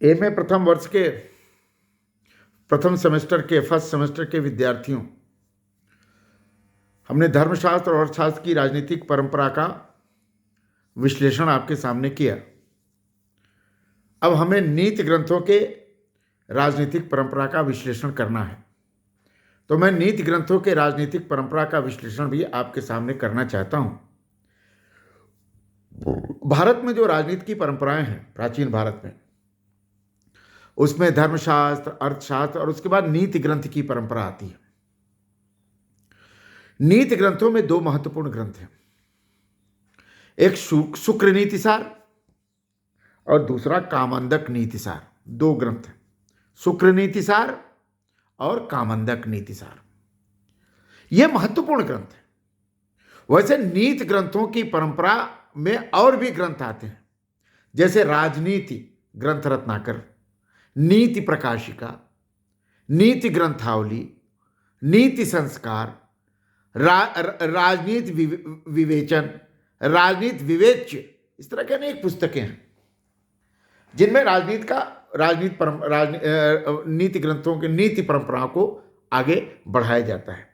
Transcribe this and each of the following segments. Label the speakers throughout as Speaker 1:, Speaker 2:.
Speaker 1: MA प्रथम वर्ष के प्रथम सेमेस्टर के फर्स्ट सेमेस्टर के विद्यार्थियों, हमने धर्मशास्त्र और अर्थशास्त्र की राजनीतिक परंपरा का विश्लेषण आपके सामने किया। अब हमें नीति ग्रंथों के राजनीतिक परंपरा का विश्लेषण करना है, तो मैं नीति ग्रंथों के राजनीतिक परंपरा का विश्लेषण भी आपके सामने करना चाहता हूं। भारत में जो राजनीति की परंपराएं हैं, प्राचीन भारत में, उसमें धर्मशास्त्र, अर्थशास्त्र और उसके बाद नीति ग्रंथ की परंपरा आती है। नीति ग्रंथों में दो महत्वपूर्ण ग्रंथ हैं, एक शुक्र नीतिसार और दूसरा कामंदक नीतिसार। दो ग्रंथ हैं, शुक्र नीतिसार और कामंदक नीतिसार। ये महत्वपूर्ण ग्रंथ है। वैसे नीति ग्रंथों की परंपरा में और भी ग्रंथ आते हैं, जैसे राजनीति ग्रंथ रत्नाकर, नीति प्रकाशिका, नीति ग्रंथावली, नीति संस्कार, राजनीति विवेचन, राजनीति विवेच्य, इस तरह की अनेक पुस्तकें हैं जिनमें नीति ग्रंथों के नीति परंपराओं को आगे बढ़ाया जाता है।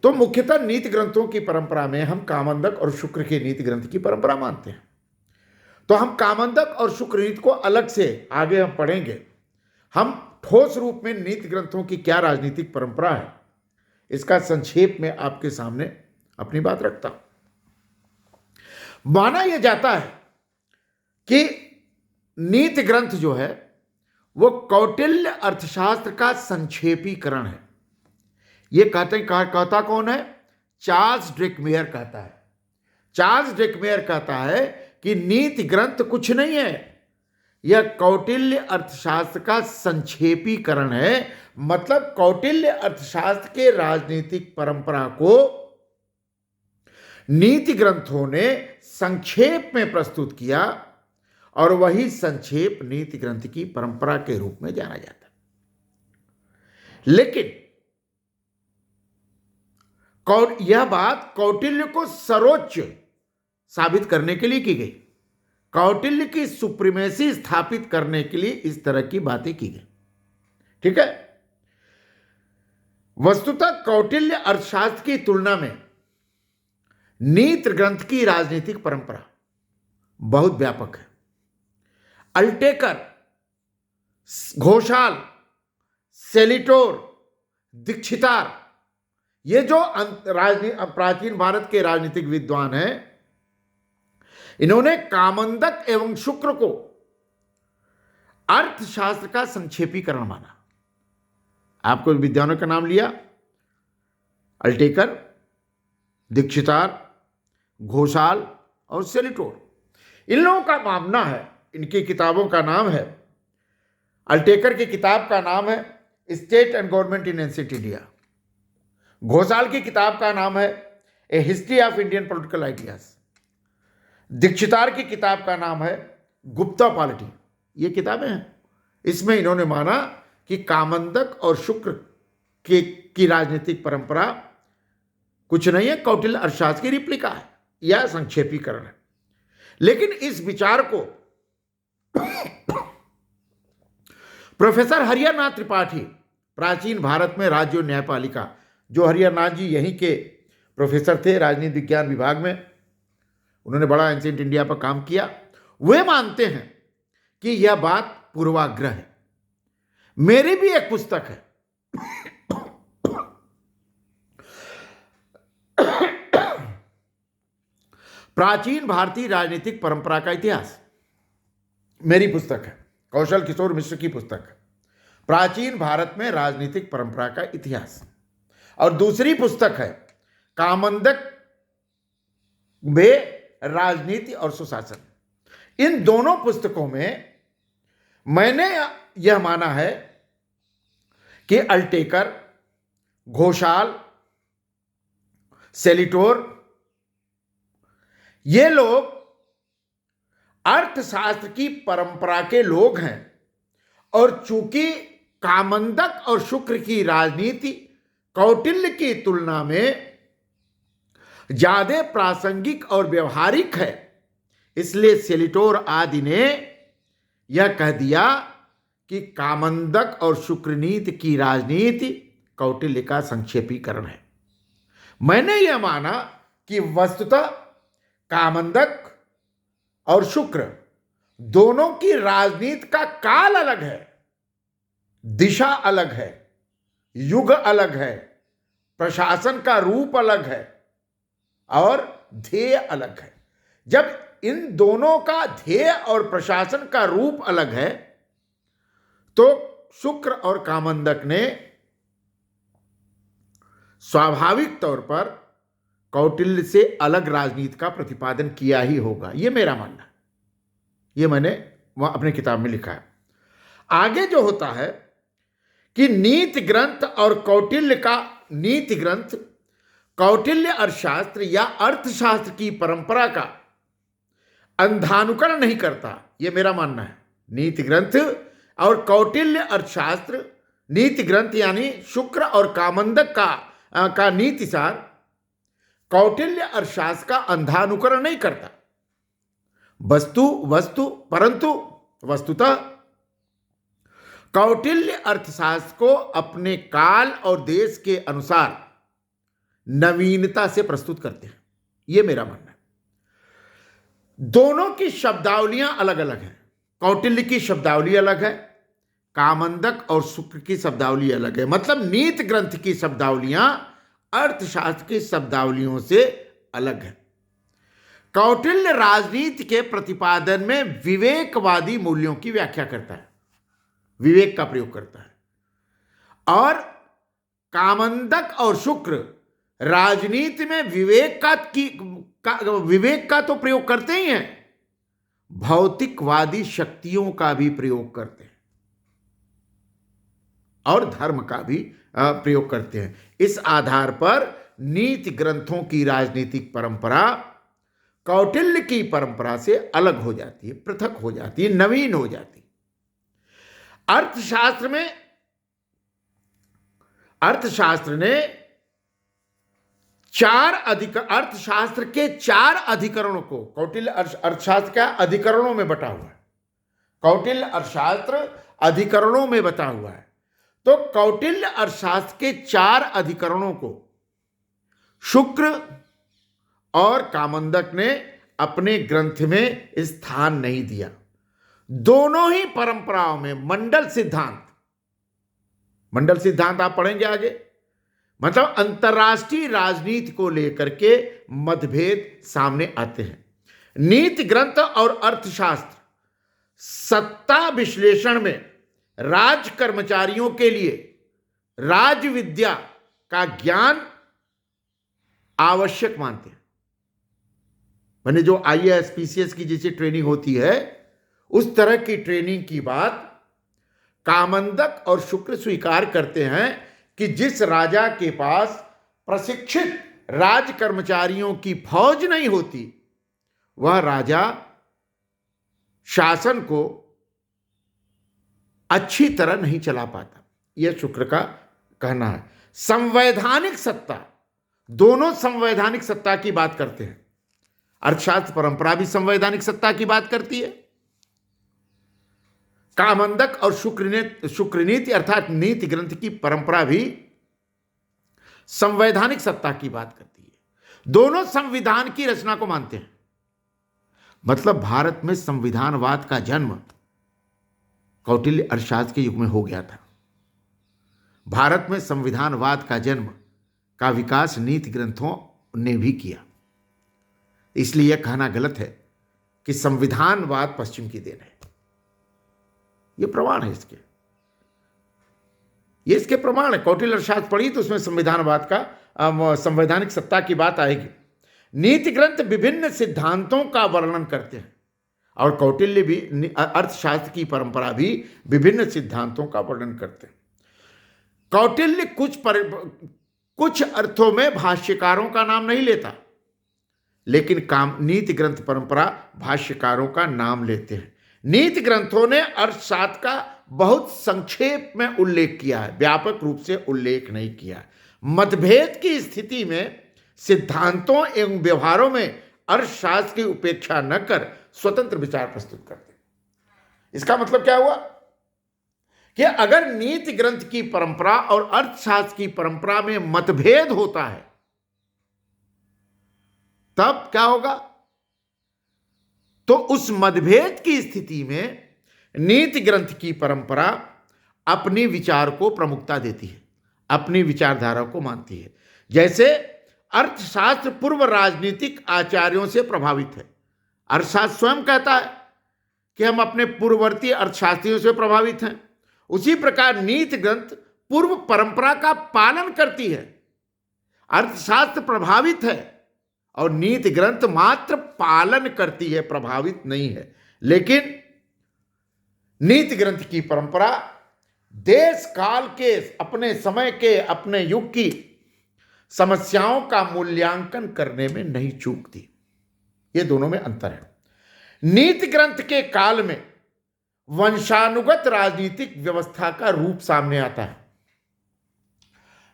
Speaker 1: तो मुख्यतः नीति ग्रंथों की परंपरा में हम कामंदक और शुक्र के नीति ग्रंथ की परंपरा मानते हैं। तो हम कामंदक और शुक्र नीति को अलग से आगे हम पढ़ेंगे। हम ठोस रूप में नीति ग्रंथों की क्या राजनीतिक परंपरा है, इसका संक्षेप में आपके सामने अपनी बात रखता हूं। माना यह जाता है कि नीति ग्रंथ जो है वो कौटिल्य अर्थशास्त्र का संक्षेपीकरण है। यह कहता कौन है? चार्ल्स ड्रेकमेयर कहता है। चार्ल्स ड्रेकमेयर कहता है कि नीति ग्रंथ कुछ नहीं है, यह कौटिल्य अर्थशास्त्र का संक्षेपीकरण है। मतलब कौटिल्य अर्थशास्त्र के राजनीतिक परंपरा को नीति ग्रंथों ने संक्षेप में प्रस्तुत किया और वही संक्षेप नीति ग्रंथ की परंपरा के रूप में जाना जाता है। लेकिन यह बात कौटिल्य को सर्वोच्च साबित करने के लिए की गई, कौटिल्य की सुप्रीमेसी स्थापित करने के लिए इस तरह की बातें की गई। ठीक है। वस्तुतः कौटिल्य अर्थशास्त्र की तुलना में नीति ग्रंथ की राजनीतिक परंपरा बहुत व्यापक है। अल्टेकर, घोषाल, सेलिटोर, दीक्षितार, ये जो प्राचीन भारत के राजनीतिक विद्वान हैं, इन्होंने कामंदक एवं शुक्र को अर्थशास्त्र का संक्षेपीकरण माना। आपको विद्वानों का नाम लिया, अल्टेकर, दीक्षितार, घोषाल और सेलिटोर। इन लोगों का मानना है, इनकी किताबों का नाम है, अल्टेकर की किताब का नाम है state and government in ancient India. Ghoshal की किताब का नाम है a history of Indian political ideas. Dikshitar की किताब का नाम है गुप्ता पॉलिटी। ये किताबें हैं। इसमें इन्होंने माना कि कामंदक और शुक्र की राजनीतिक परंपरा कुछ नहीं है, कौटिल्य अर्थशास्त्र की रिप्लिका है या संक्षेपीकरण है। लेकिन इस विचार को प्रोफेसर हरिहरनाथ त्रिपाठी, प्राचीन भारत में राज्य और न्यायपालिका, जो हरिहरनाथ जी यहीं के प्रोफेसर थे राजनीति विज्ञान विभाग में, उन्होंने बड़ा एंशिएंट इंडिया पर काम किया, वे मानते हैं कि यह बात पूर्वाग्रह है। मेरी भी एक पुस्तक है प्राचीन भारतीय राजनीतिक परंपरा का इतिहास। मेरी पुस्तक है, कौशल किशोर मिश्र की पुस्तक है, प्राचीन भारत में राजनीतिक परंपरा का इतिहास। और दूसरी पुस्तक है कामंदक में राजनीति और सुशासन। इन दोनों पुस्तकों में मैंने यह माना है कि अल्टेकर, घोषाल, सेलिटोर, ये लोग अर्थशास्त्र की परंपरा के लोग हैं। और चूंकि कामंदक और शुक्र की राजनीति कौटिल्य की तुलना में ज्यादा प्रासंगिक और व्यवहारिक है, इसलिए सेलिटोर आदि ने यह कह दिया कि कामंदक और शुक्रनीति की राजनीति कौटिल्य का संक्षेपीकरण है। मैंने यह माना कि वस्तुतः कामंदक और शुक्र दोनों की राजनीति का काल अलग है, दिशा अलग है, युग अलग है, प्रशासन का रूप अलग है और ध्येय अलग है। जब इन दोनों का ध्येय और प्रशासन का रूप अलग है तो शुक्र और कामंदक ने स्वाभाविक तौर पर कौटिल्य से अलग राजनीति का प्रतिपादन किया ही होगा, यह मेरा मानना है। यह मैंने वहां अपनी किताब में लिखा है। आगे जो होता है कि नीति ग्रंथ और कौटिल्य का नीति ग्रंथ कौटिल्य अर्थशास्त्र या अर्थशास्त्र की परंपरा का अंधानुकरण नहीं करता, यह मेरा मानना है। नीति ग्रंथ और कौटिल्य अर्थशास्त्र, नीति ग्रंथ यानी शुक्र और कामंदक का नीतिसार कौटिल्य अर्थशास्त्र का अंधानुकरण नहीं करता। परंतु वस्तुतः कौटिल्य अर्थशास्त्र को अपने काल और देश के अनुसार नवीनता से प्रस्तुत करते हैं, यह मेरा मानना है। दोनों की शब्दावलियां अलग अलग हैं। कौटिल्य की शब्दावली अलग है, कामंदक और शुक्र की शब्दावली अलग है। मतलब नीति ग्रंथ की शब्दावलियां अर्थशास्त्र की शब्दावलियों से अलग है। कौटिल्य राजनीति के प्रतिपादन में विवेकवादी मूल्यों की व्याख्या करता है, विवेक का प्रयोग करता है, और कामंदक और शुक्र राजनीति में विवेक का तो प्रयोग करते ही हैं, भौतिकवादी शक्तियों का भी प्रयोग करते हैं और धर्म का भी प्रयोग करते हैं। इस आधार पर नीति ग्रंथों की राजनीतिक परंपरा कौटिल्य की परंपरा से अलग हो जाती है, पृथक हो जाती है, नवीन हो जाती है। अर्थशास्त्र ने अर्थशास्त्र के 4 अधिकरणों को, कौटिल्य अर्थशास्त्र का अधिकरणों में बटा हुआ है। कौटिल्य अर्थशास्त्र अधिकरणों में बटा हुआ है। तो कौटिल्य अर्थशास्त्र के 4 अधिकरणों को शुक्र और कामंदक ने अपने ग्रंथ में स्थान नहीं दिया। दोनों ही परंपराओं में मंडल सिद्धांत आप पढ़ेंगे आगे, मतलब अंतरराष्ट्रीय राजनीति को लेकर के मतभेद सामने आते हैं। नीति ग्रंथ और अर्थशास्त्र सत्ता विश्लेषण में राज कर्मचारियों के लिए राज विद्या का ज्ञान आवश्यक मानते हैं। मैंने जो IAS PCS की जैसी ट्रेनिंग होती है, उस तरह की ट्रेनिंग की बात कामंदक और शुक्र स्वीकार करते हैं कि जिस राजा के पास प्रशिक्षित राज कर्मचारियों की फौज नहीं होती, वह राजा शासन को अच्छी तरह नहीं चला पाता, यह शुक्र का कहना है। संवैधानिक सत्ता, दोनों संवैधानिक सत्ता की बात करते हैं। अर्थशास्त्र परंपरा भी संवैधानिक सत्ता की बात करती है। कामंदक और शुक्रनीति अर्थात नीति ग्रंथ की परंपरा भी संवैधानिक सत्ता की बात करती है। दोनों संविधान की रचना को मानते हैं। मतलब भारत में संविधानवाद का जन्म कौटिल्य अर्थशास्त्र के युग में हो गया था। भारत में संविधानवाद का जन्म का विकास नीति ग्रंथों ने भी किया। इसलिए यह कहना गलत है कि संविधानवाद पश्चिम की देन है। यह प्रमाण है इसके प्रमाण है। कौटिल्य अर्थशास्त्र पढ़ी तो उसमें संविधानवाद का संवैधानिक सत्ता की बात आएगी। नीति ग्रंथ विभिन्न सिद्धांतों का वर्णन करते हैं और कौटिल्य भी, अर्थशास्त्र की परंपरा भी विभिन्न सिद्धांतों का वर्णन करते हैं। कौटिल्य कुछ अर्थों में भाष्यकारों का नाम नहीं लेता, लेकिन नीति ग्रंथ परंपरा भाष्यकारों का नाम लेते हैं। नीति ग्रंथों ने अर्थशास्त्र का बहुत संक्षेप में उल्लेख किया है, व्यापक रूप से उल्लेख नहीं किया है। मतभेद की स्थिति में सिद्धांतों एवं व्यवहारों में अर्थशास्त्र की उपेक्षा न कर स्वतंत्र विचार प्रस्तुत करते। इसका मतलब क्या हुआ कि अगर नीति ग्रंथ की परंपरा और अर्थशास्त्र की परंपरा में मतभेद होता है तब क्या होगा? तो उस मतभेद की स्थिति में नीति ग्रंथ की परंपरा अपनी विचार को प्रमुखता देती है, अपनी विचारधारा को मानती है। जैसे अर्थशास्त्र पूर्व राजनीतिक आचार्यों से प्रभावित है। अर्थशास्त्र स्वयं कहता है कि हम अपने पूर्ववर्ती अर्थशास्त्रियों से प्रभावित हैं। उसी प्रकार नीति ग्रंथ पूर्व परंपरा का पालन करती है। अर्थशास्त्र प्रभावित है और नीति ग्रंथ मात्र पालन करती है, प्रभावित नहीं है। लेकिन नीति ग्रंथ की परंपरा देश काल के, अपने समय के, अपने युग की समस्याओं का मूल्यांकन करने में नहीं चूकती। ये दोनों में अंतर है। नीति ग्रंथ के काल में वंशानुगत राजनीतिक व्यवस्था का रूप सामने आता है।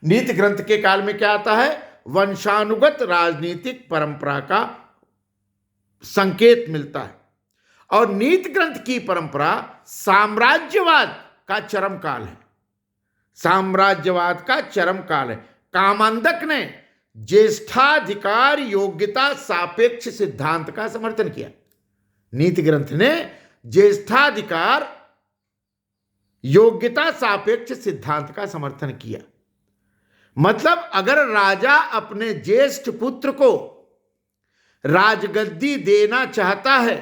Speaker 1: नीति ग्रंथ के काल में क्या आता है? वंशानुगत राजनीतिक परंपरा का संकेत मिलता है। और नीति ग्रंथ की परंपरा साम्राज्यवाद का चरम काल है। साम्राज्यवाद का चरम काल है। कामांदक ने ज्येष्ठाधिकार योग्यता सापेक्ष सिद्धांत का समर्थन किया। नीति ग्रंथ ने ज्येष्ठाधिकार योग्यता सापेक्ष सिद्धांत का समर्थन किया। मतलब अगर राजा अपने ज्येष्ठ पुत्र को राजगद्दी देना चाहता है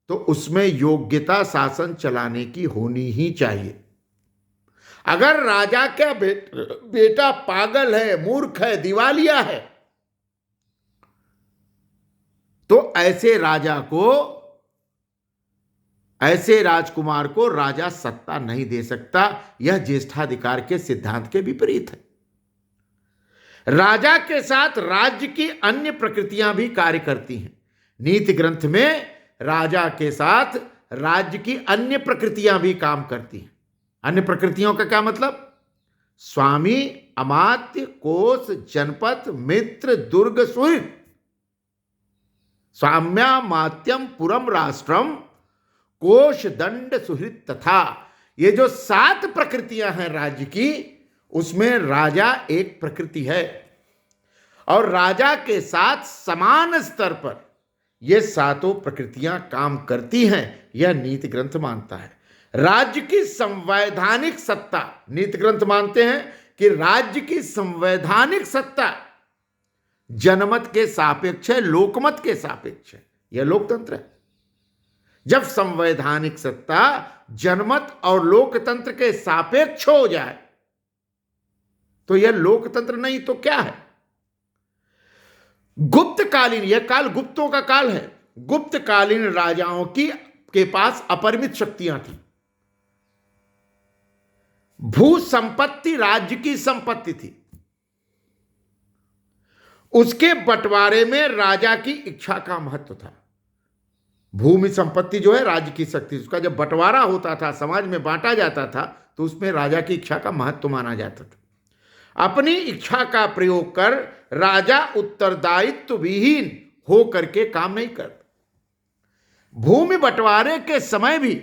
Speaker 1: तो उसमें योग्यता शासन चलाने की होनी ही चाहिए। अगर राजा का बेटा पागल है, मूर्ख है, दिवालिया है, तो ऐसे राजकुमार को राजा सत्ता नहीं दे सकता। यह ज्येष्ठाधिकार के सिद्धांत के विपरीत है। राजा के साथ राज्य की अन्य प्रकृतियां भी कार्य करती हैं। नीति ग्रंथ में राजा के साथ राज्य की अन्य प्रकृतियां भी काम करती हैं। अन्य प्रकृतियों का क्या मतलब? स्वामी, अमात्य, कोष, जनपद, मित्र, दुर्ग, सुहृद। स्वाम्या मात्यम पुरम राष्ट्रम कोश दंड सुहृद तथा। ये जो 7 प्रकृतियां हैं राज्य की, उसमें राजा एक प्रकृति है और राजा के साथ समान स्तर पर ये 7 प्रकृतियां काम करती हैं। यह नीति ग्रंथ मानता है। राज्य की संवैधानिक सत्ता, नीति ग्रंथ मानते हैं कि राज्य की संवैधानिक सत्ता जनमत के सापेक्ष है, लोकमत के सापेक्ष है। यह लोकतंत्र है। जब संवैधानिक सत्ता जनमत और लोकतंत्र के सापेक्ष हो जाए तो यह लोकतंत्र नहीं तो क्या है? गुप्तकालीन, यह काल गुप्तों का काल है। गुप्तकालीन राजाओं के पास अपरिमित शक्तियां थी। भू संपत्ति राज्य की संपत्ति थी। उसके बंटवारे में राजा की इच्छा का महत्व था। भूमि संपत्ति जो है राज्य की शक्ति, उसका जब बंटवारा होता था, समाज में बांटा जाता था, तो उसमें राजा की इच्छा का महत्व माना जाता था। अपनी इच्छा का प्रयोग कर राजा उत्तरदायित्व विहीन हो करके काम नहीं करता। भूमि बंटवारे के समय भी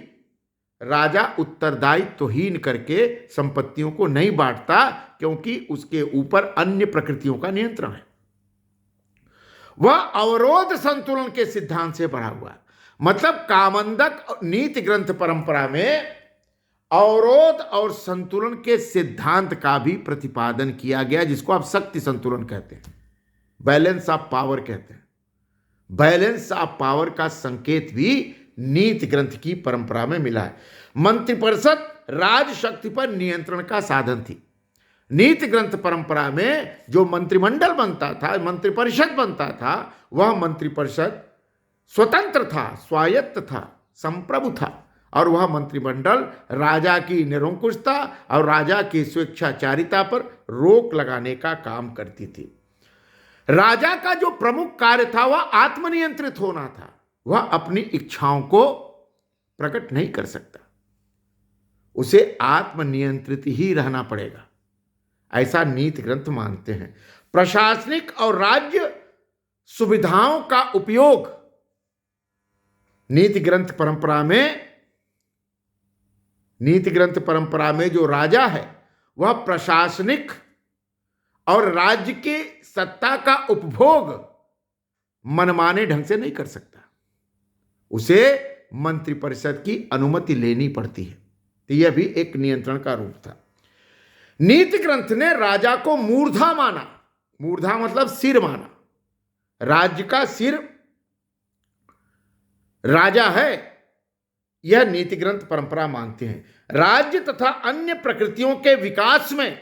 Speaker 1: राजा उत्तरदायित्वहीन करके संपत्तियों को नहीं बांटता, क्योंकि उसके ऊपर अन्य प्रकृतियों का नियंत्रण है। वह अवरोध संतुलन के सिद्धांत से भरा हुआ है। मतलब कामंदक नीति ग्रंथ परंपरा में अवरोध और संतुलन के सिद्धांत का भी प्रतिपादन किया गया, जिसको आप शक्ति संतुलन कहते हैं, बैलेंस ऑफ पावर कहते हैं। बैलेंस ऑफ पावर का संकेत भी नीति ग्रंथ की परंपरा में मिला है। मंत्रिपरिषद राजशक्ति पर नियंत्रण का साधन थी। नीति ग्रंथ परंपरा में जो मंत्रिमंडल बनता था, मंत्रिपरिषद बनता था, वह मंत्रिपरिषद स्वतंत्र था, स्वायत्त था, संप्रभु था। और वह मंत्रिमंडल राजा की निरंकुशता और राजा की स्वेच्छाचारिता पर रोक लगाने का काम करती थी। राजा का जो प्रमुख कार्य था वह आत्मनियंत्रित होना था। वह अपनी इच्छाओं को प्रकट नहीं कर सकता, उसे आत्मनियंत्रित ही रहना पड़ेगा, ऐसा नीति ग्रंथ मानते हैं। प्रशासनिक और राज्य सुविधाओं का उपयोग नीति ग्रंथ परंपरा में नीति ग्रंथ परंपरा में जो राजा है वह प्रशासनिक और राज्य की सत्ता का उपभोग मनमाने ढंग से नहीं कर सकता, उसे मंत्रिपरिषद की अनुमति लेनी पड़ती है। तो यह भी एक नियंत्रण का रूप था। नीति ग्रंथ ने राजा को मूर्धा माना, मूर्धा मतलब सिर माना, राज्य का सिर राजा है, यह नीति ग्रंथ परंपरा मानते हैं। राज्य तथा अन्य प्रकृतियों के विकास में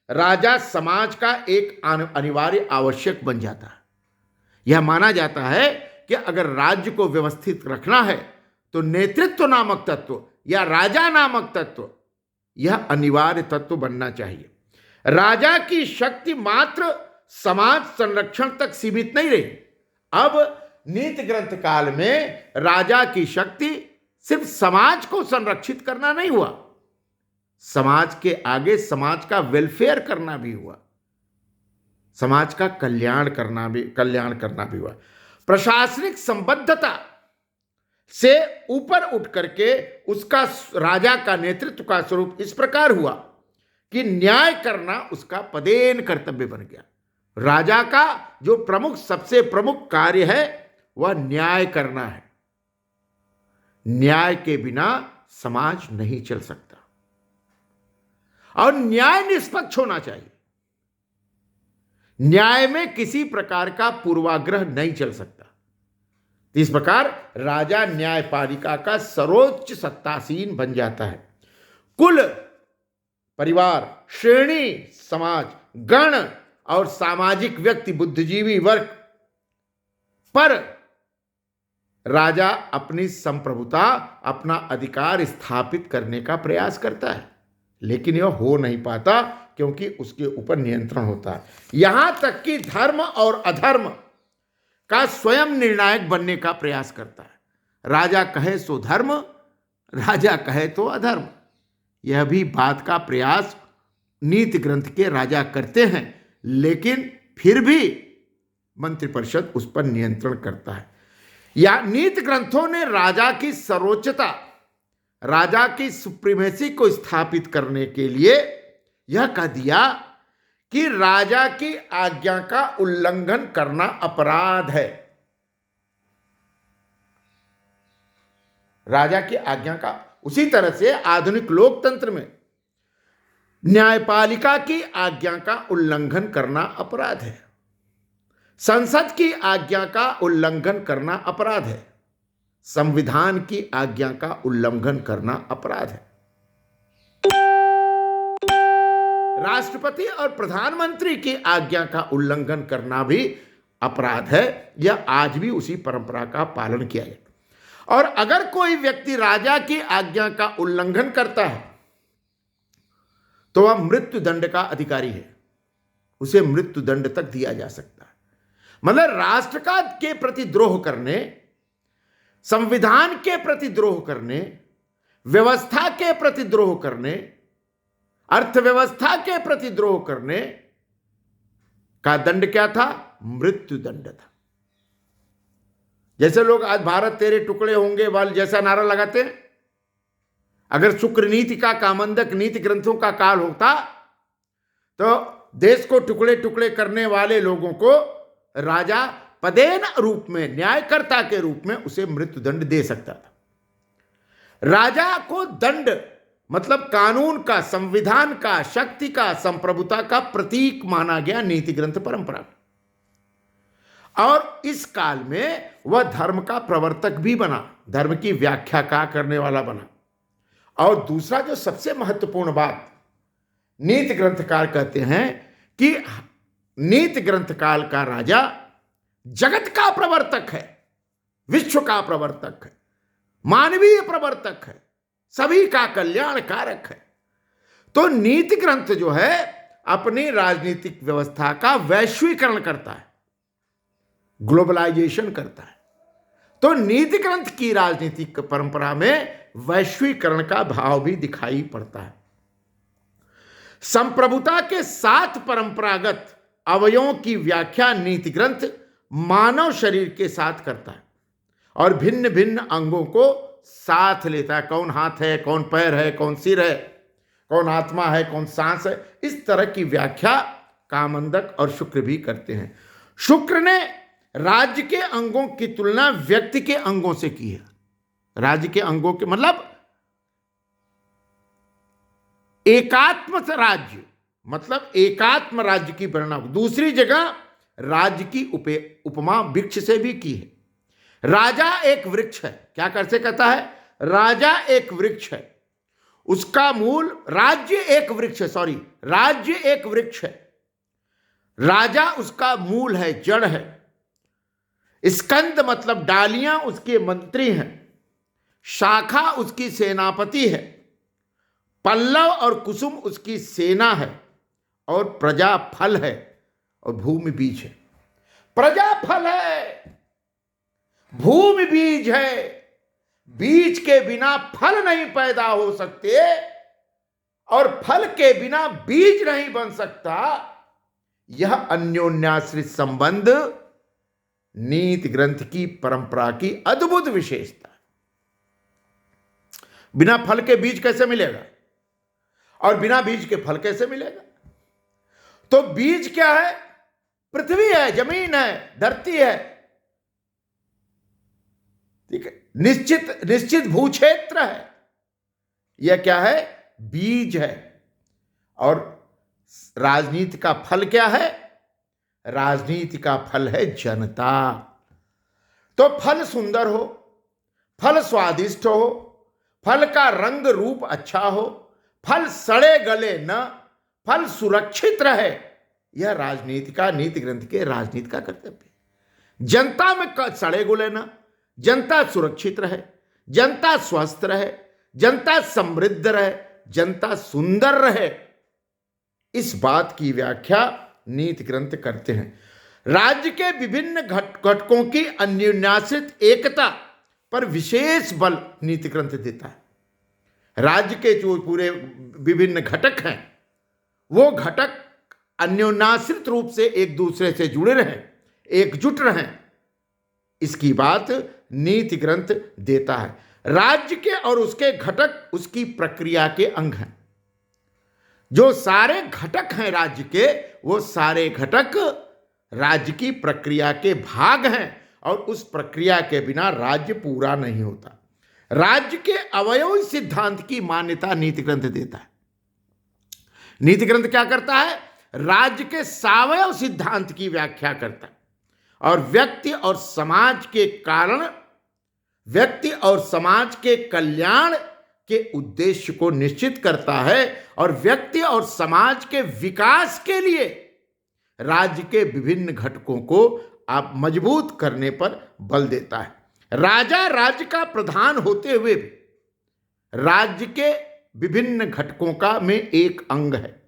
Speaker 1: राजा समाज का एक अनिवार्य आवश्यक बन जाता है। यह माना जाता है कि अगर राज्य को व्यवस्थित रखना है तो नेतृत्व नामक तत्व या राजा नामक तत्व यह अनिवार्य तत्व बनना चाहिए। राजा की शक्ति मात्र समाज संरक्षण तक सीमित नहीं रही। अब नीति ग्रंथ काल में राजा की शक्ति सिर्फ समाज को संरक्षित करना नहीं हुआ, समाज के आगे समाज का वेलफेयर करना भी हुआ, समाज का कल्याण करना भी हुआ। प्रशासनिक संबद्धता से ऊपर उठ करके उसका राजा का नेतृत्व का स्वरूप इस प्रकार हुआ कि न्याय करना उसका पदेन कर्तव्य बन गया। राजा का जो सबसे प्रमुख कार्य है वह न्याय करना है। न्याय के बिना समाज नहीं चल सकता और न्याय निष्पक्ष होना चाहिए। न्याय में किसी प्रकार का पूर्वाग्रह नहीं चल सकता। इस प्रकार राजा न्यायपालिका का सर्वोच्च सत्तासीन बन जाता है। कुल, परिवार, श्रेणी, समाज, गण और सामाजिक व्यक्ति, बुद्धिजीवी वर्ग पर राजा अपनी संप्रभुता, अपना अधिकार स्थापित करने का प्रयास करता है, लेकिन यह हो नहीं पाता क्योंकि उसके ऊपर नियंत्रण होता है। यहां तक कि धर्म और अधर्म का स्वयं निर्णायक बनने का प्रयास करता है। राजा कहे सो धर्म, राजा कहे तो अधर्म। यह भी बात का प्रयास नीति ग्रंथ के राजा करते हैं, लेकिन फिर भी मंत्रिपरिषद उस पर नियंत्रण करता है। या नीति ग्रंथों ने राजा की सर्वोच्चता, राजा की सुप्रीमेसी को स्थापित करने के लिए यह कह दिया कि राजा की आज्ञा का उल्लंघन करना अपराध है। राजा की आज्ञा का, उसी तरह से आधुनिक लोकतंत्र में न्यायपालिका की आज्ञा का उल्लंघन करना अपराध है। संसद की आज्ञा का उल्लंघन करना अपराध है। संविधान की आज्ञा का उल्लंघन करना अपराध है। राष्ट्रपति और प्रधानमंत्री की आज्ञा का उल्लंघन करना भी अपराध है। यह आज भी उसी परंपरा का पालन किया जाता। और अगर कोई व्यक्ति राजा की आज्ञा का उल्लंघन करता है तो वह मृत्यु दंड का अधिकारी है, उसे मृत्यु दंड तक दिया जा सकता है। मतलब राष्ट्र का के प्रति द्रोह करने, संविधान के प्रति द्रोह करने, व्यवस्था के प्रति द्रोह करने, अर्थव्यवस्था के प्रति द्रोह करने का दंड क्या था? मृत्यु दंड था। जैसे लोग आज भारत तेरे टुकड़े होंगे वाल जैसा नारा लगाते हैं, अगर शुक्र नीति का कामंदक नीति ग्रंथों का काल होता तो देश को टुकड़े टुकड़े करने वाले लोगों को राजा पदेन रूप में, न्यायकर्ता के रूप में उसे मृत्यु दंड दे सकता था। राजा को दंड मतलब कानून का, संविधान का, शक्ति का, संप्रभुता का प्रतीक माना गया नीति ग्रंथ परंपरा में। और इस काल में वह धर्म का प्रवर्तक भी बना, धर्म की व्याख्या का करने वाला बना। और दूसरा जो सबसे महत्वपूर्ण बात नीति ग्रंथकार कहते हैं कि नीति ग्रंथ काल का राजा जगत का प्रवर्तक है, विश्व का प्रवर्तक है, मानवीय प्रवर्तक है, सभी का कल्याण कारक है। तो नीति ग्रंथ जो है अपनी राजनीतिक व्यवस्था का वैश्वीकरण करता है, ग्लोबलाइजेशन करता है। तो नीति ग्रंथ की राजनीतिक परंपरा में वैश्वीकरण का भाव भी दिखाई पड़ता है। संप्रभुता के 7 परंपरागत अवयवों की व्याख्या नीति ग्रंथ मानव शरीर के साथ करता है और भिन्न भिन्न अंगों को साथ लेता है। कौन हाथ है, कौन पैर है, कौन सिर है, कौन आत्मा है, कौन सांस है, इस तरह की व्याख्या कामंदक और शुक्र भी करते हैं। शुक्र ने राज्य के अंगों की तुलना व्यक्ति के अंगों से की है। राज्य के अंगों के मतलब एकात्म राज्य, मतलब एकात्म राज्य की वर्णना दूसरी जगह राज्य की उपमा वृक्ष से भी की है। राजा एक वृक्ष है। क्या कैसे कहता है? राजा एक वृक्ष है, उसका मूल राज्य एक वृक्ष है, सॉरी राज्य एक वृक्ष है, राजा उसका मूल है, जड़ है। स्कंद मतलब डालियां उसके मंत्री हैं, शाखा उसकी सेनापति है, पल्लव और कुसुम उसकी सेना है, और प्रजा फल है और भूमि बीज है। प्रजा फल है, भूमि बीज है। बीज के बिना फल नहीं पैदा हो सकते और फल के बिना बीज नहीं बन सकता। यह अन्योन्याश्रित संबंध नीति ग्रंथ की परंपरा की अद्भुत विशेषता। बिना फल के बीज कैसे मिलेगा और बिना बीज के फल कैसे मिलेगा? तो बीज क्या है? पृथ्वी है, जमीन है, धरती है, ठीक है, निश्चित भूक्षेत्र है। यह क्या है? बीज है। और राजनीति का फल क्या है? राजनीति का फल है जनता। तो फल सुंदर हो, फल स्वादिष्ट हो, फल का रंग रूप अच्छा हो, फल सड़े गले न, फल सुरक्षित रहे, यह राजनीति का, नीति ग्रंथ के राजनीति का कर्तव्य। जनता में सड़े गले न, जनता सुरक्षित रहे, जनता स्वस्थ रहे, जनता समृद्ध रहे, जनता सुंदर रहे, इस बात की व्याख्या नीति ग्रंथ करते हैं। राज्य के विभिन्न घटकों की अन्योन्याश्रित एकता पर विशेष बल नीति ग्रंथ देता है। राज्य के जो पूरे विभिन्न घटक हैं, वो घटक अन्योन्याश्रित रूप से एक दूसरे से जुड़े रहें, एकजुट रहें, इसकी बात नीति ग्रंथ देता है। राज्य के और उसके घटक उसकी प्रक्रिया के अंग हैं। जो सारे घटक हैं राज्य के, वो सारे घटक राज्य की प्रक्रिया के भाग हैं, और उस प्रक्रिया के बिना राज्य पूरा नहीं होता। राज्य के अवयव सिद्धांत की मान्यता नीति ग्रंथ देता है। नीति ग्रंथ क्या करता है? राज्य के सावयव सिद्धांत की व्याख्या करता है और व्यक्ति और समाज के कारण, व्यक्ति और समाज के कल्याण के उद्देश्य को निश्चित करता है, और व्यक्ति और समाज के विकास के लिए राज्य के विभिन्न घटकों को आप मजबूत करने पर बल देता है। राजा राज्य का प्रधान होते हुए भी राज्य के विभिन्न घटकों का में एक अंग है।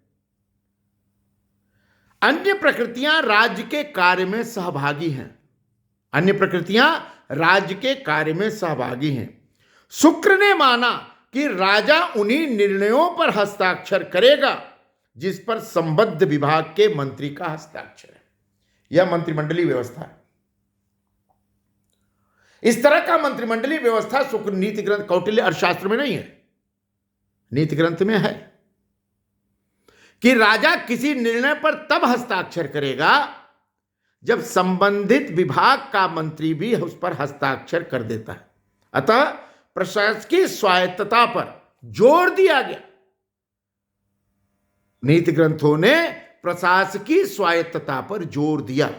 Speaker 1: अन्य प्रकृतियां राज्य के कार्य में सहभागी हैं। अन्य प्रकृतियां राज्य के कार्य में सहभागी हैं। शुक्र ने माना कि राजा उन्हीं निर्णयों पर हस्ताक्षर करेगा जिस पर संबद्ध विभाग के मंत्री का हस्ताक्षर है। यह मंत्रिमंडलीय व्यवस्था है। इस तरह का मंत्रिमंडलीय व्यवस्था शुक्र नीति ग्रंथ कौटिल्य अर्थशास्त्र में नहीं है, नीति ग्रंथ में है कि राजा किसी निर्णय पर तब हस्ताक्षर करेगा जब संबंधित विभाग का मंत्री भी उस पर हस्ताक्षर कर देता है। अतः प्रशासकीय स्वायत्तता पर जोर दिया गया। नीति ग्रंथों ने प्रशासकीय स्वायत्तता पर जोर दिया।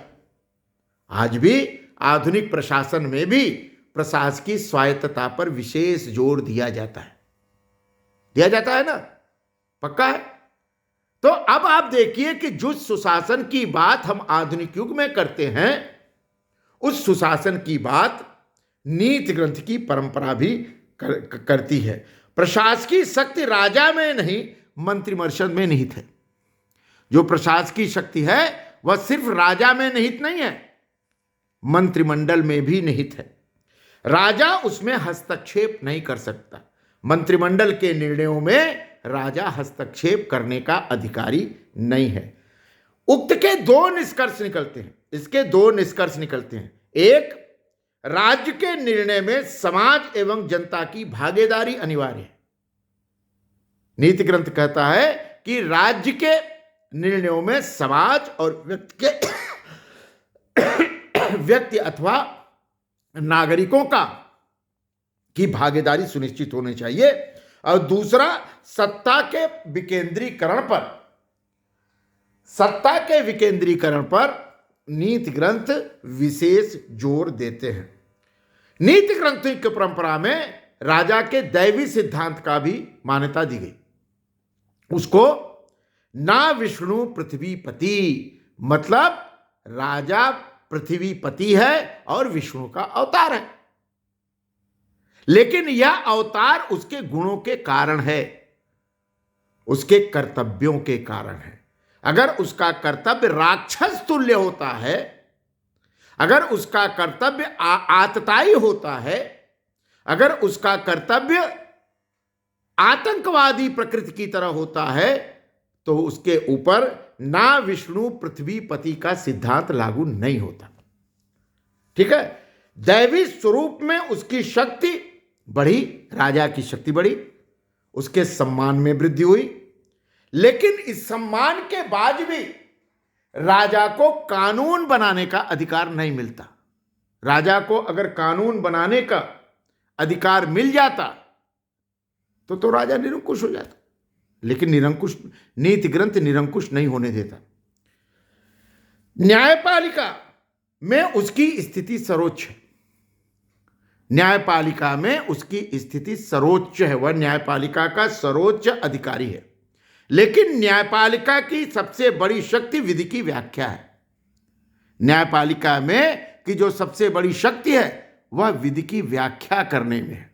Speaker 1: आज भी आधुनिक प्रशासन में भी प्रशासकीय स्वायत्तता पर विशेष जोर दिया जाता है ना, पक्का है। तो अब आप देखिए कि जो सुशासन की बात हम आधुनिक युग में करते हैं, उस सुशासन की बात नीति ग्रंथ की परंपरा भी करती है। प्रशासकीय शक्ति राजा में नहीं, मंत्रिमंडल में निहित है। जो प्रशासकीय शक्ति है वह सिर्फ राजा में निहित नहीं है, मंत्रिमंडल में भी निहित है। राजा उसमें हस्तक्षेप नहीं कर सकता। मंत्रिमंडल के निर्णयों में राजा हस्तक्षेप करने का अधिकारी नहीं है। उक्त के दो निष्कर्ष निकलते हैं। इसके दो निष्कर्ष निकलते हैं। एक, राज्य के निर्णय में समाज एवं जनता की भागीदारी अनिवार्य है। नीति ग्रंथ कहता है कि राज्य के निर्णयों में समाज और व्यक्ति अथवा नागरिकों की भागीदारी सुनिश्चित होनी चाहिए। और दूसरा, सत्ता के विकेंद्रीकरण पर नीति ग्रंथ विशेष जोर देते हैं। नीति ग्रंथों की परंपरा में राजा के दैवी सिद्धांत का भी मान्यता दी गई। उसको ना विष्णु पृथ्वीपति, मतलब राजा पृथ्वीपति है और विष्णु का अवतार है, लेकिन यह अवतार उसके गुणों के कारण है, उसके कर्तव्यों के कारण है। अगर उसका कर्तव्य राक्षस तुल्य होता है, अगर उसका कर्तव्य आतताई होता है, अगर उसका कर्तव्य आतंकवादी प्रकृति की तरह होता है, तो उसके ऊपर ना विष्णु पृथ्वीपति का सिद्धांत लागू नहीं होता। ठीक है। दैवी स्वरूप में उसकी शक्ति बढ़ी, राजा की शक्ति बढ़ी, उसके सम्मान में वृद्धि हुई, लेकिन इस सम्मान के बाद भी राजा को कानून बनाने का अधिकार नहीं मिलता। राजा को अगर कानून बनाने का अधिकार मिल जाता तो राजा निरंकुश हो जाता, लेकिन नीति ग्रंथ निरंकुश नहीं होने देता। न्यायपालिका में उसकी स्थिति सर्वोच्च है। न्यायपालिका में उसकी स्थिति सर्वोच्च है, वह न्यायपालिका का सर्वोच्च अधिकारी है। लेकिन न्यायपालिका की सबसे बड़ी शक्ति विधि की व्याख्या है। न्यायपालिका में की जो सबसे बड़ी शक्ति है वह विधि की व्याख्या करने में है।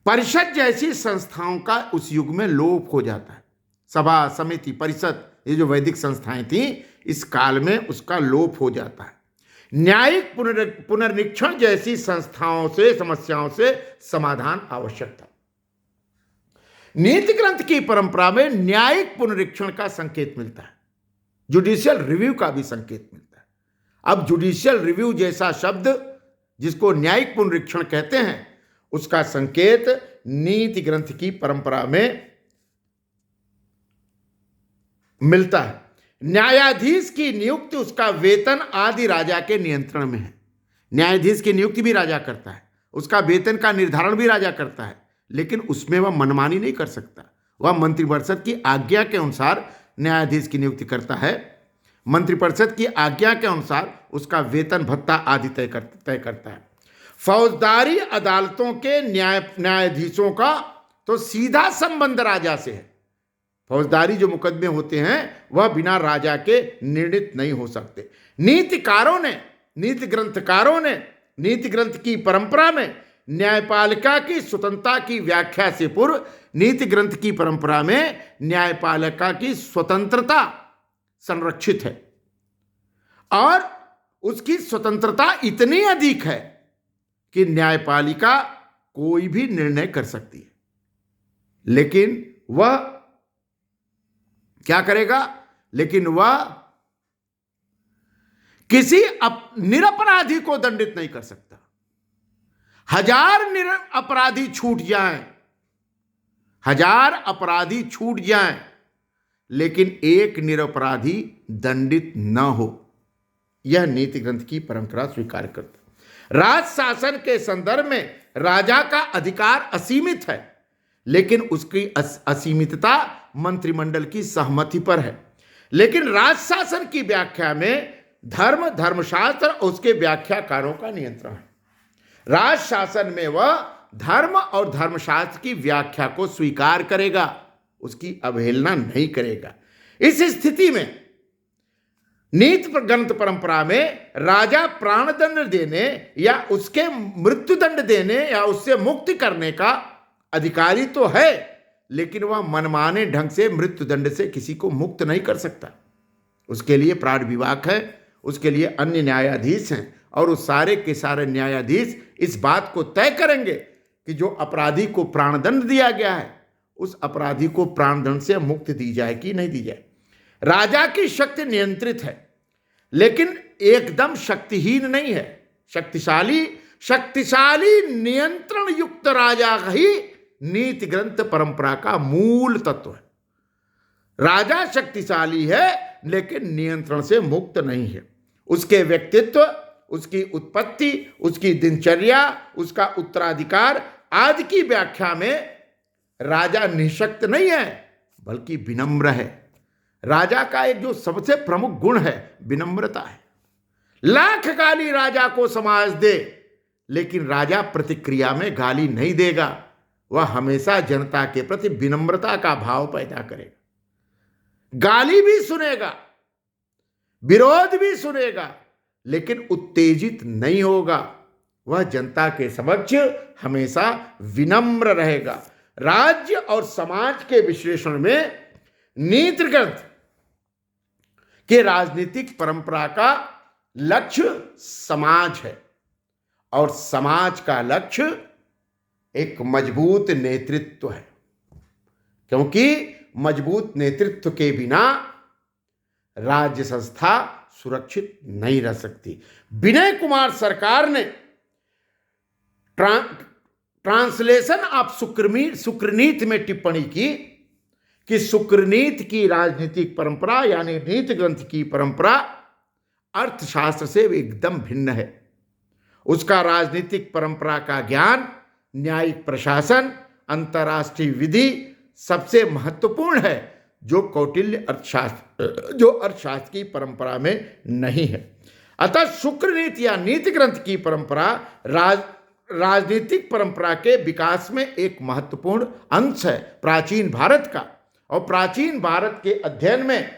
Speaker 1: परिषद जैसी संस्थाओं का उस युग में लोप हो जाता है। सभा, समिति, परिषद, ये जो वैदिक संस्थाएं थी, इस काल में उसका लोप हो जाता है। न्यायिक पुनर्निरीक्षण जैसी संस्थाओं से, समस्याओं से समाधान आवश्यक था। नीति ग्रंथ की परंपरा में न्यायिक पुनरीक्षण का संकेत मिलता है, जुडिशियल रिव्यू का भी संकेत मिलता है। अब जुडिशियल रिव्यू जैसा शब्द जिसको न्यायिक पुनरीक्षण कहते हैं, उसका संकेत नीति ग्रंथ की परंपरा में मिलता है। न्यायाधीश की नियुक्ति, उसका वेतन आदि राजा के नियंत्रण में है। न्यायाधीश की नियुक्ति भी राजा करता है, उसका वेतन का निर्धारण भी राजा करता है, लेकिन उसमें वह मनमानी नहीं कर सकता। वह मंत्रिपरिषद की आज्ञा के अनुसार न्यायाधीश की नियुक्ति करता है। मंत्रिपरिषद की आज्ञा के अनुसार उसका वेतन भत्ता आदि तय करता है। फौजदारी अदालतों के न्यायाधीशों का तो सीधा संबंध राजा से है। फौजदारी जो मुकदमे होते हैं वह बिना राजा के निर्णित नहीं हो सकते। नीतिकारों ने, नीति ग्रंथकारों ने नीति ग्रंथ की परंपरा में न्यायपालिका की स्वतंत्रता की व्याख्या से पूर्व नीति ग्रंथ की परंपरा में न्यायपालिका की स्वतंत्रता संरक्षित है, और उसकी स्वतंत्रता इतनी अधिक है कि न्यायपालिका कोई भी निर्णय कर सकती है। लेकिन वह क्या करेगा? लेकिन वह किसी निरपराधी को दंडित नहीं कर सकता। हजार अपराधी छूट जाएं, हजार अपराधी छूट जाएं, लेकिन एक निरपराधी दंडित न हो, यह नीति ग्रंथ की परंपरा स्वीकार करता। राज शासन के संदर्भ में राजा का अधिकार असीमित है, लेकिन उसकी असीमितता मंत्रिमंडल की सहमति पर है। लेकिन राज शासन की व्याख्या में धर्मशास्त्र और उसके व्याख्याकारों का नियंत्रण है। राज शासन में वह धर्म और धर्मशास्त्र की व्याख्या को स्वीकार करेगा, उसकी अवहेलना नहीं करेगा। इस स्थिति में नीति ग्रंथ परंपरा में राजा प्राणदंड देने या उसके मृत्युदंड देने या उससे मुक्ति करने का अधिकारी तो है, लेकिन वह मनमाने ढंग से मृत्युदंड से किसी को मुक्त नहीं कर सकता। उसके लिए प्राण विभाग है, उसके लिए अन्य न्यायाधीश हैं, और उस सारे के सारे न्यायाधीश इस बात को तय करेंगे कि जो अपराधी को प्राणदंड दिया गया है उस अपराधी को प्राणदंड से मुक्ति दी जाए कि नहीं दी जाए। राजा की शक्ति नियंत्रित है, लेकिन एकदम शक्तिहीन नहीं है। शक्तिशाली नियंत्रण युक्त राजा ही नीति ग्रंथ परंपरा का मूल तत्व है। राजा शक्तिशाली है लेकिन नियंत्रण से मुक्त नहीं है। उसके व्यक्तित्व, उसकी उत्पत्ति, उसकी दिनचर्या, उसका उत्तराधिकार आदि की व्याख्या में राजा निःशक्त नहीं है बल्कि विनम्र है। राजा का एक जो सबसे प्रमुख गुण है विनम्रता है। लाख गाली राजा को समाज दे लेकिन राजा प्रतिक्रिया में गाली नहीं देगा। वह हमेशा जनता के प्रति विनम्रता का भाव पैदा करेगा। गाली भी सुनेगा, विरोध भी सुनेगा, लेकिन उत्तेजित नहीं होगा। वह जनता के समक्ष हमेशा विनम्र रहेगा। राज्य और समाज के विश्लेषण में नीति ग्रंथ के राजनीतिक परंपरा का लक्ष्य समाज है और समाज का लक्ष्य एक मजबूत नेतृत्व है, क्योंकि मजबूत नेतृत्व के बिना राज्य संस्था सुरक्षित नहीं रह सकती। विनय कुमार सरकार ने ट्रांसलेशन ऑफ शुक्रनीति में टिप्पणी की कि शुक्रनीति की राजनीतिक परंपरा यानी नीति ग्रंथ की परंपरा अर्थशास्त्र से एकदम भिन्न है। उसका राजनीतिक परंपरा का ज्ञान, न्यायिक प्रशासन, अंतर्राष्ट्रीय विधि सबसे महत्वपूर्ण है जो कौटिल्य अर्थशास्त्र की परंपरा में नहीं है। अतः शुक्रनीति या नीति ग्रंथ की परंपरा राजनीतिक परंपरा के विकास में एक महत्वपूर्ण अंश है प्राचीन भारत का। और प्राचीन भारत के अध्ययन में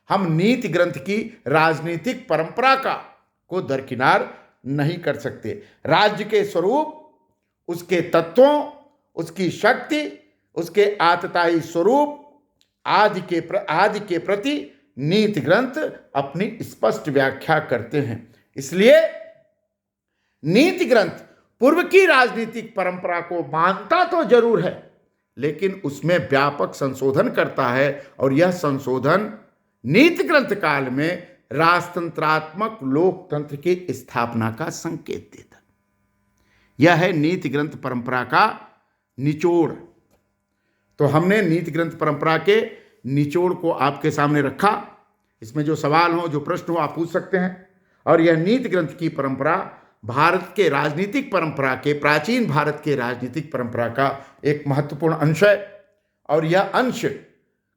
Speaker 1: हम नीति ग्रंथ की राजनीतिक परंपरा को दरकिनार नहीं कर सकते। राज्य के स्वरूप, उसके तत्वों, उसकी शक्ति, उसके आतताई स्वरूप आदि के प्रति नीति ग्रंथ अपनी स्पष्ट व्याख्या करते हैं। इसलिए नीति ग्रंथ पूर्व की राजनीतिक परंपरा को मानता तो जरूर है लेकिन उसमें व्यापक संशोधन करता है और यह संशोधन नीति ग्रंथ काल में राजतंत्रात्मक लोकतंत्र की स्थापना का संकेत देता। यह है नीति ग्रंथ परंपरा का निचोड़। तो हमने नीति ग्रंथ परंपरा के निचोड़ को आपके सामने रखा। इसमें जो सवाल हो, जो प्रश्न हो, आप पूछ सकते हैं। और यह नीति ग्रंथ की परंपरा भारत के राजनीतिक परंपरा के, प्राचीन भारत के राजनीतिक परंपरा का एक महत्वपूर्ण अंश है। और यह अंश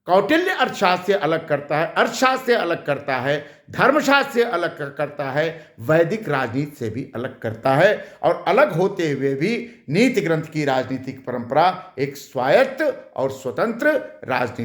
Speaker 1: कौटिल्य अर्थशास्त्र से अलग करता है, अर्थशास्त्र से अलग करता है, धर्मशास्त्र से अलग करता है, वैदिक राजनीति से भी अलग करता है। और अलग होते हुए भी नीति ग्रंथ की राजनीतिक परंपरा एक स्वायत्त और स्वतंत्र राजनीति